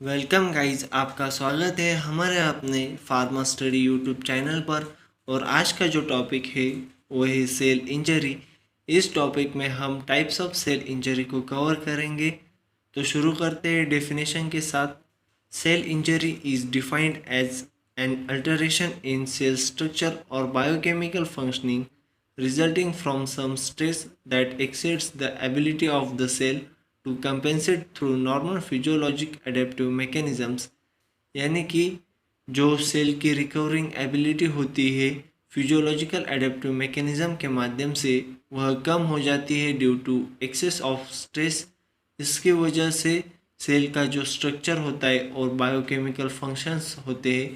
Welcome guys, आपका स्वागत है हमारे अपने फार्मा स्टडी यूट्यूब चैनल पर। और आज का जो टॉपिक है वो है सेल इंजरी। इस टॉपिक में हम टाइप्स ऑफ सेल इंजरी को कवर करेंगे। तो शुरू करते हैं डेफिनेशन के साथ। Cell injury is defined as an alteration in cell structure और biochemical functioning resulting from some stress that exceeds the ability of the cell to compensate through normal physiologic adaptive mechanisms। यानी कि जो cell की recovering ability होती है physiological adaptive mechanism के माध्यम से वह कम हो जाती है due to excess of stress. इसकी वजह से सेल का जो स्ट्रक्चर होता है और बायोकेमिकल फंक्शंस होते हैं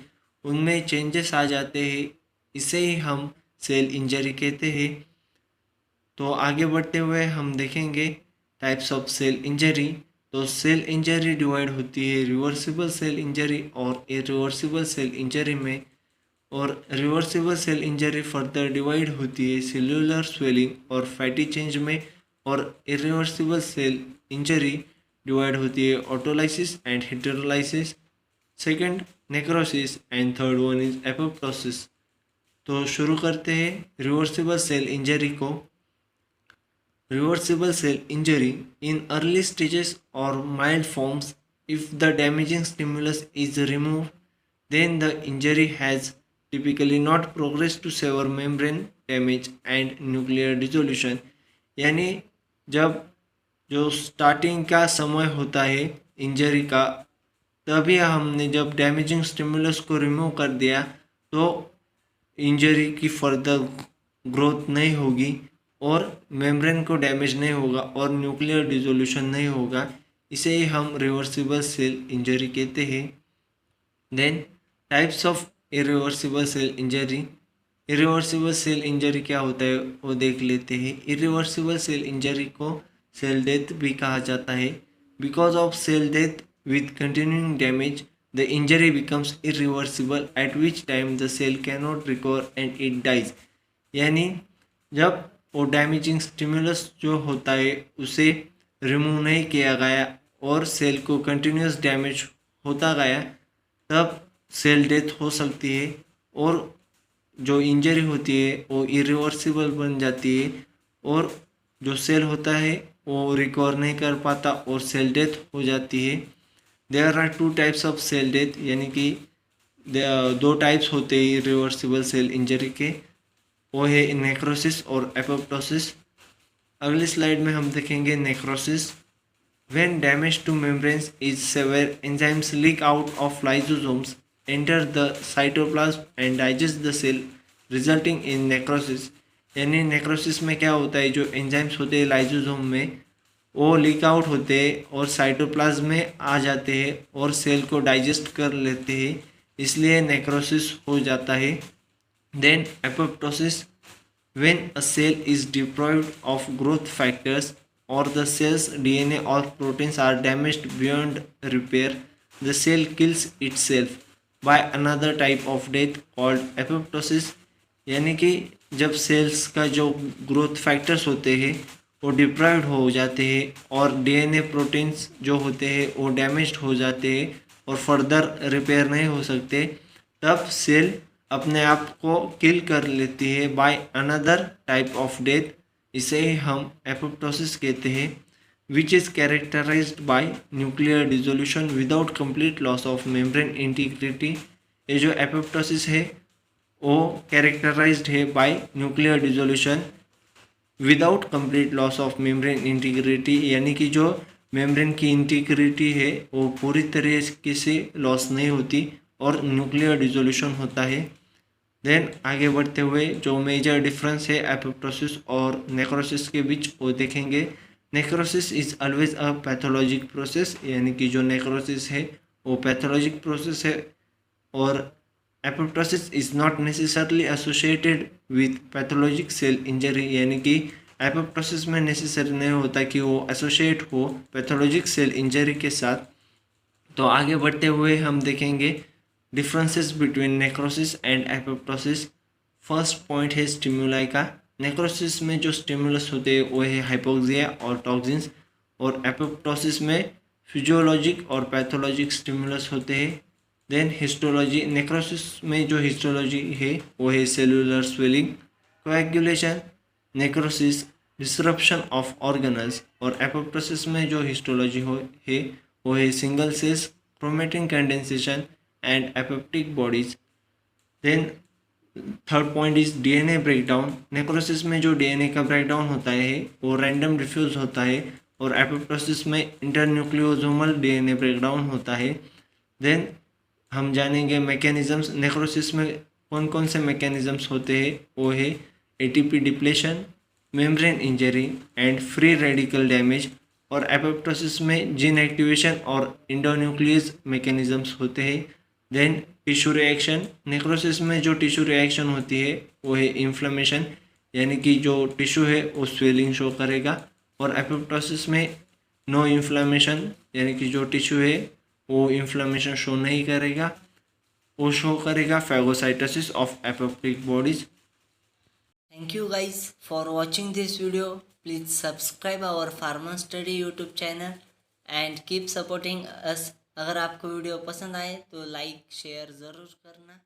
उनमें चेंजेस आ जाते हैं। इसे ही हम सेल इंजरी कहते हैं। तो आगे बढ़ते हुए हम देखेंगे टाइप्स ऑफ सेल इंजरी। तो सेल इंजरी डिवाइड होती है रिवर्सिबल सेल इंजरी और इरिवर्सिबल सेल इंजरी में। और reversible cell injury further divide होती है सेल्यूलर स्वेलिंग और फैटी चेंज में। और इरिवर्सिबल सेल इंजरी डिवाइड होती है autolysis and heterolysis, second necrosis and third one is apoptosis. तो शुरू करते हैं रिवर्सिबल सेल इंजरी को। Reversible cell injury in early stages or mild forms, if the damaging stimulus is removed, then the injury has typically not progressed to severe membrane damage and nuclear dissolution। यानी जब जो starting का समय होता है injury का, तभी हमने जब डैमेजिंग स्टिमुलस को रिमूव कर दिया तो इंजरी की फर्दर ग्रोथ नहीं होगी और मेम्ब्रेन को डैमेज नहीं होगा और न्यूक्लियर डिसोल्यूशन नहीं होगा। इसे ही हम रिवर्सिबल सेल इंजरी कहते हैं। Then types of irreversible cell injury. Irreversible cell injury क्या होता है वो देख लेते हैं। इरिवर्सिबल सेल इंजरी को सेल डेथ भी कहा जाता है। Because of cell death with continuing damage the injury becomes irreversible at which time the cell can not recover and it dies. यानी जब वो डैमेजिंग स्टिमुलस जो होता है उसे रिमूव नहीं किया गया और सेल को कंटिन्यूस डैमेज होता गया, तब सेल डेथ हो सकती है और जो इंजरी होती है वो इरिवर्सिबल बन जाती है और जो सेल होता है वो रिकवर नहीं कर पाता और सेल डेथ हो जाती है। There are two types of cell death, यानी कि दो टाइप्स होते हैं इरिवर्सिबल सेल इंजरी के, वो है नेक्रोसिस और एपोप्टोसिस। अगली स्लाइड में हम देखेंगे necrosis. When damage to membranes is severe, enzymes leak out of lysosomes enter the cytoplasm and digest the cell resulting in necrosis. यानी नेक्रोसिस में क्या होता है, जो एंजाइम्स होते हैं लाइसोसोम में वो लीक आउट होते हैं और साइटोप्लाज्म में आ जाते हैं और सेल को डाइजेस्ट कर लेते हैं, इसलिए नेक्रोसिस हो जाता है। Then apoptosis, when a cell is deprived of growth factors or the cell's DNA or proteins are damaged beyond repair, the cell kills itself by another type of death called apoptosis। यानी कि जब sales का जो growth factors होते हैं वो deprived हो जाते हैं और डीएनए प्रोटीन्स जो होते हैं वो डैमेज्ड हो जाते हैं और फर्दर रिपेयर नहीं हो सकते, तब सेल अपने आप को किल कर लेती है by another type of death. इसे हम एपोप्टोसिस कहते हैं, which is characterised by nuclear dissolution without complete loss of membrane integrity. ये जो एपोप्टोसिस है वो कैरेक्टराइज्ड है by nuclear dissolution without complete loss of membrane integrity, यानी कि जो मेम्ब्रेन की इंटीग्रिटी है वो पूरी तरीके से लॉस नहीं होती और न्यूक्लियर डिसोल्यूशन होता है। देन आगे बढ़ते हुए जो मेजर डिफरेंस है एपोप्टोसिस और नेक्रोसिस के बीच वो देखेंगे। Necrosis is always a pathologic process, यानी कि जो नेक्रोसिस है वो पैथोलॉजिक प्रोसेस है। और apoptosis is not necessarily associated with pathologic cell injury, यानी कि एपोप्टोसिस में नेसेसरी नहीं होता कि वो एसोसिएट हो पैथोलॉजिक सेल इंजरी के साथ। तो आगे बढ़ते हुए हम देखेंगे differences between necrosis and apoptosis. First point है स्टिमुलाई का। नेक्रोसिस में जो स्टिमुलस होते हैं वो है हाइपोक्सिया और टॉक्सिन्स, और एपोप्टोसिस में फिजियोलॉजिक और पैथोलॉजिक स्टिमुलस होते हैं। देन हिस्टोलॉजी, नेक्रोसिस में जो हिस्टोलॉजी है वो है cellular swelling, coagulation, necrosis, disruption of organelles. और एपोप्टोसिस में जो हिस्टोलॉजी हो है वो है single cells, chromatin condensation and apoptotic bodies. Then third point is DNA breakdown. Necrosis में जो डीएनए का ब्रेकडाउन होता है वो रैंडम डिफ्यूज होता है और एपोप्टोसिस में इंटरन्यूक्लियोसोमल डीएनए ब्रेकडाउन होता है। देन हम जानेंगे मैकेनिज्म्स। नेक्रोसिस में कौन कौन से मैकेनिज्म्स होते हैं, वो है ATP depletion, membrane injury and free radical damage. और एपोप्टोसिस में जीन एक्टिवेशन और इंडोन्यूक्लियस मैकेनिज्म्स होते हैं। देन टिश्यू रिएक्शन, नेक्रोसिस में जो टिश्यू रिएक्शन होती है वो है इन्फ्लेमेशन, यानी कि जो टिश्यू है वो स्वेलिंग शो करेगा। और एपोप्टोसिस में नो इन्फ्लेमेशन, यानी कि जो टिश्यू है वो इन्फ्लेमेशन शो नहीं करेगा, वो शो करेगा phagocytosis of apoptotic bodies. Thank you guys for watching this video. Please subscribe our Pharma Study YouTube channel and keep supporting us. अगर आपको वीडियो पसंद आए तो लाइक शेयर ज़रूर करना।